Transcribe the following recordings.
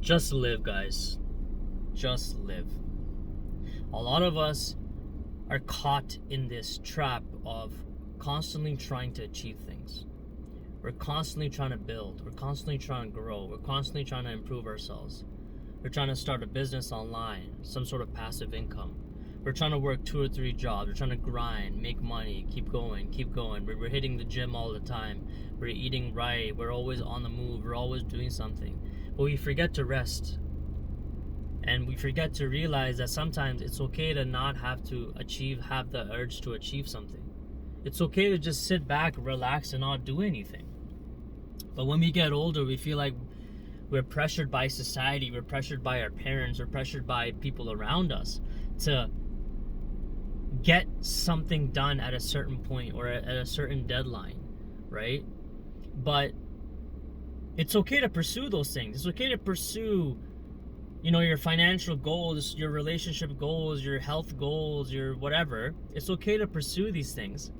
Just live, guys. Just live. A lot of us are caught in this trap of constantly trying to achieve things. We're constantly trying to build. We're constantly trying to grow. We're constantly trying to improve ourselves. We're trying to start a business online, some sort of passive income. We're trying to work 2 or 3 jobs. We're trying to grind, make money, keep going. We're hitting the gym all the time. We're eating right. We're always on the move. We're always doing something. But we forget to rest. And we forget to realize that sometimes it's okay to not have the urge to achieve something. It's okay to just sit back, relax, and not do anything. But when we get older, we feel like we're pressured by society, we're pressured by our parents, we're pressured by people around us to get something done at a certain point or at a certain deadline, right? But it's okay to pursue those things. It's okay to pursue, your financial goals, your relationship goals, your health goals, your whatever. It's okay to pursue these things.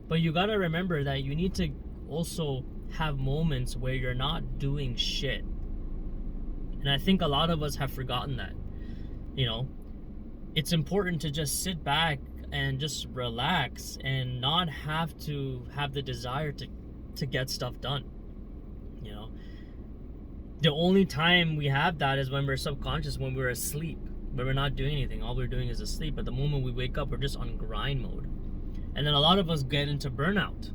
But you gotta remember that you need to also have moments where you're not doing shit. And I think a lot of us have forgotten that. It's important to just sit back and just relax and not have to have the desire to get stuff done. The only time we have that is when we're subconscious, when we're asleep, when we're not doing anything. All we're doing is asleep. But the moment we wake up, we're just on grind mode. And then a lot of us get into burnout.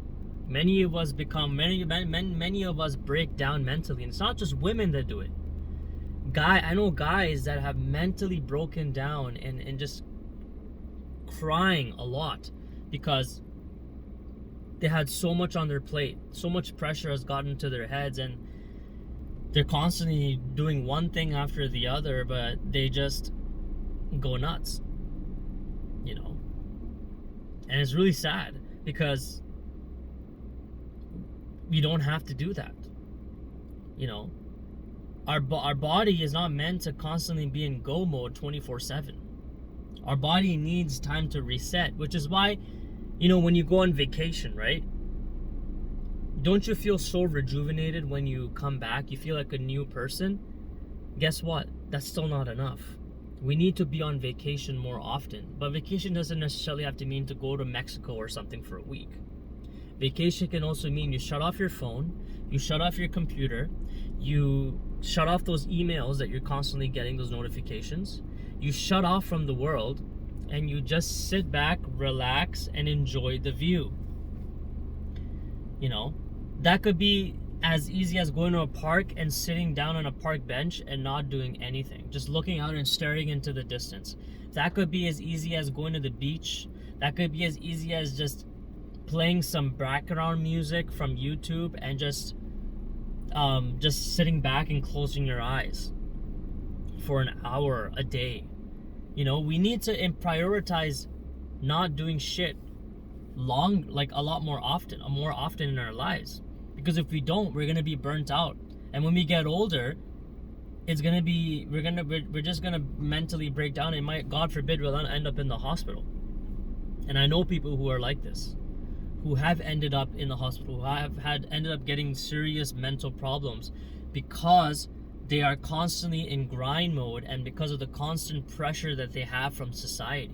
Many of us break down mentally. And it's not just women that do it. I know guys that have mentally broken down and just crying a lot because they had so much on their plate. So much pressure has gotten to their heads, and they're constantly doing one thing after the other, but they just go nuts. And it's really sad because we don't have to do that. Our body is not meant to constantly be in go mode 24/7. Our body needs time to reset, which is why, when you go on vacation, right? Don't you feel so rejuvenated when you come back? You feel like a new person? Guess what? That's still not enough. We need to be on vacation more often. But vacation doesn't necessarily have to mean to go to Mexico or something for a week. Vacation can also mean you shut off your phone, you shut off your computer, you shut off those emails that you're constantly getting, those notifications. You shut off from the world and you just sit back, relax, and enjoy the view. That could be as easy as going to a park and sitting down on a park bench and not doing anything, just looking out and staring into the distance. That could be as easy as going to the beach. That could be as easy as just playing some background music from YouTube and just sitting back and closing your eyes for an hour a day. We need to prioritize not doing shit a lot more often in our lives. Because if we don't, we're gonna be burnt out. And when we get older, we're just gonna mentally break down, and God forbid, we'll end up in the hospital. And I know people who are like this, who have ended up in the hospital, who have ended up getting serious mental problems because they are constantly in grind mode and because of the constant pressure that they have from society.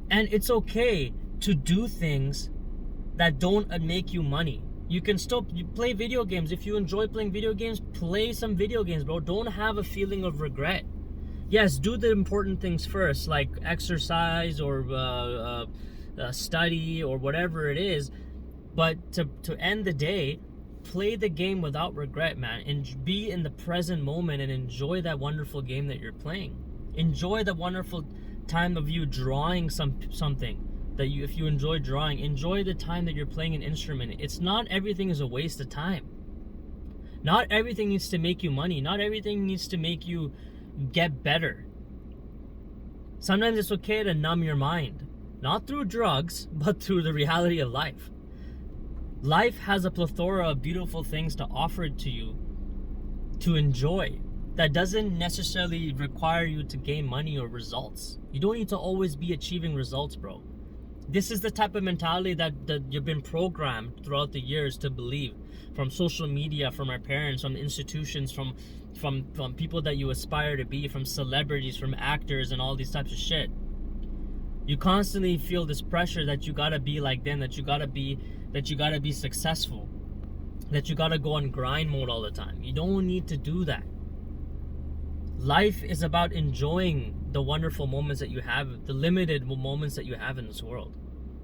And it's okay to do things that don't make you money. You can still play video games. If you enjoy playing video games, play some video games, bro. Don't have a feeling of regret. Yes, do the important things first, like exercise or study or whatever it is. But to end the day, play the game without regret, man. And be in the present moment and enjoy that wonderful game that you're playing. Enjoy the wonderful time of you drawing something that if you enjoy drawing, enjoy the time that you're playing an instrument. It's not everything is a waste of time. Not everything needs to make you money. Not everything needs to make you get better. Sometimes it's okay to numb your mind, not through drugs, but through the reality of life. Life has a plethora of beautiful things to offer to you to enjoy. That doesn't necessarily require you to gain money or results. You don't need to always be achieving results, bro. This is the type of mentality that you've been programmed throughout the years to believe, from social media, from our parents, from institutions, from people that you aspire to be, from celebrities, from actors, and all these types of shit. You constantly feel this pressure that you gotta be like them, that you gotta be successful, that you gotta go on grind mode all the time. You don't need to do that. Life is about enjoying the wonderful moments that you have, the limited moments that you have in this world.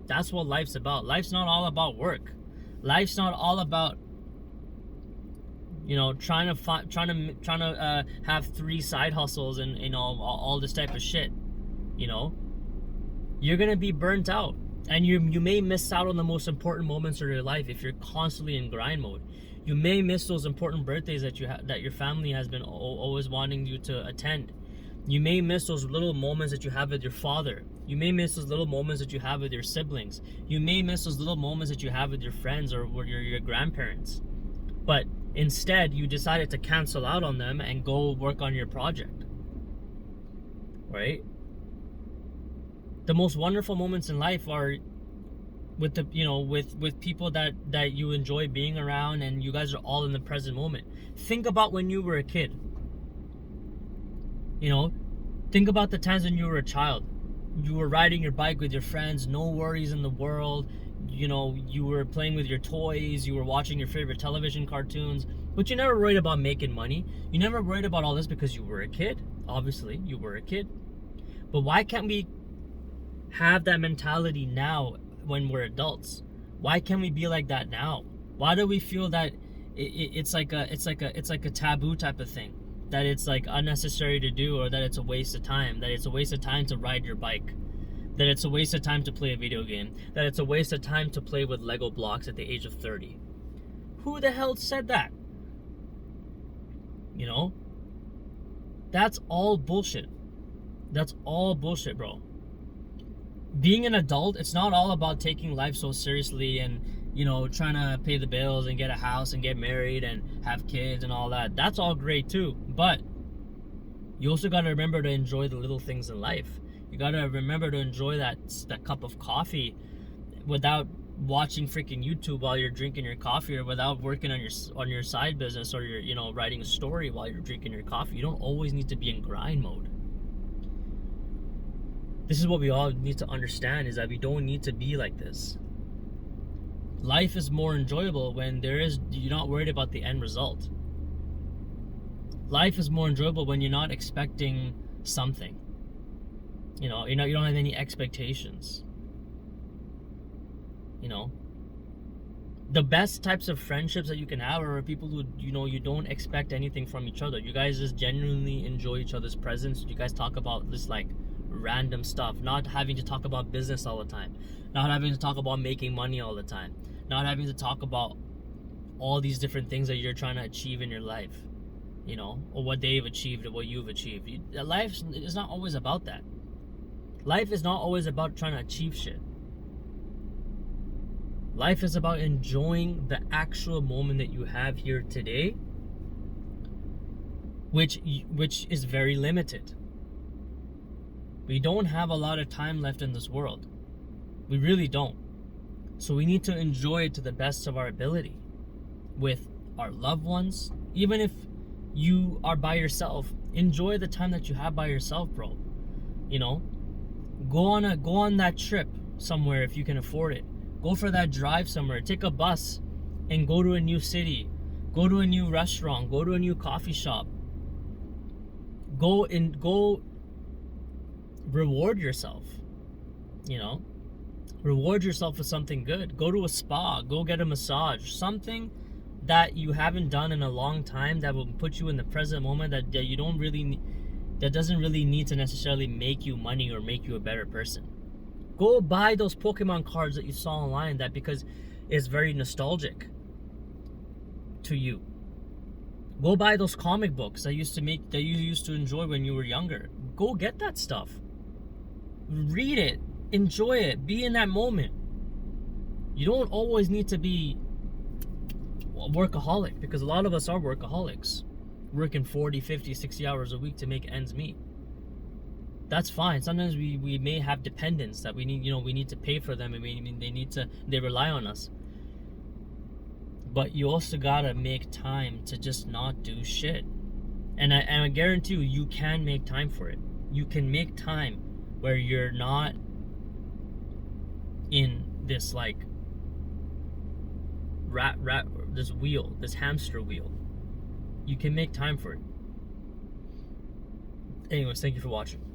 That's what life's about. Life's not all about work. Life's not all about, trying to have 3 side hustles and all this type of shit. You're gonna be burnt out, and you may miss out on the most important moments of your life if you're constantly in grind mode. You may miss those important birthdays that your family has been always wanting you to attend. You may miss those little moments that you have with your father. You may miss those little moments that you have with your siblings. You may miss those little moments that you have with your friends or with your grandparents. But instead, you decided to cancel out on them and go work on your project. Right? The most wonderful moments in life are with with people that you enjoy being around, and you guys are all in the present moment. Think about when you were a kid. Think about the times when you were a child. You were riding your bike with your friends, no worries in the world. You were playing with your toys, you were watching your favorite television cartoons, but you never worried about making money. You never worried about all this because you were a kid. Obviously, you were a kid. But why can't we have that mentality now when we're adults? Why can't we be like that now? Why do we feel that it's like a taboo type of thing? That it's like unnecessary to do, or that it's a waste of time, that it's a waste of time to ride your bike, that it's a waste of time to play a video game, that it's a waste of time to play with Lego blocks at the age of 30. Who the hell said that? That's all bullshit. That's all bullshit, bro. Being an adult, it's not all about taking life so seriously and trying to pay the bills and get a house and get married and have kids and all that. That's all great too. But you also got to remember to enjoy the little things in life. You got to remember to enjoy that cup of coffee without watching freaking YouTube while you're drinking your coffee, or without working on your side business, or you're writing a story while you're drinking your coffee. You don't always need to be in grind mode. This is what we all need to understand, is that we don't need to be like this. Life is more enjoyable when you're not worried about the end result. Life is more enjoyable when you're not expecting something. You don't have any expectations. The best types of friendships that you can have are people who you don't expect anything from each other. You guys just genuinely enjoy each other's presence. You guys talk about this like random stuff, not having to talk about business all the time, not having to talk about making money all the time, not having to talk about all these different things that you're trying to achieve in your life, or what they've achieved or what you've achieved. Life is not always about that. Life is not always about trying to achieve shit. Life is about enjoying the actual moment that you have here today, which is very limited. We don't have a lot of time left in this world. We really don't. So we need to enjoy it to the best of our ability with our loved ones. Even if you are by yourself, enjoy the time that you have by yourself, bro. Go on that trip somewhere if you can afford it. Go for that drive somewhere. Take a bus and go to a new city. Go to a new restaurant. Go to a new coffee shop. Go reward yourself. Reward yourself with something good. Go to a spa. Go get a massage. Something that you haven't done in a long time that will put you in the present moment, that you don't really, that doesn't really need to necessarily make you money or make you a better person. Go buy those Pokemon cards that you saw online, that because it's very nostalgic to you. Go buy those comic books that you used to enjoy when you were younger. Go get that stuff. Read it. Enjoy it. Be in that moment. You don't always need to be a workaholic, because a lot of us are workaholics, working 40, 50, 60 hours a week to make ends meet. That's fine. Sometimes we may have dependents that we need, we need to pay for them, and they rely on us. But you also gotta make time to just not do shit. And I guarantee you can make time for it. You can make time where you're not in this like this hamster wheel. You can make time for it. Anyways, thank you for watching.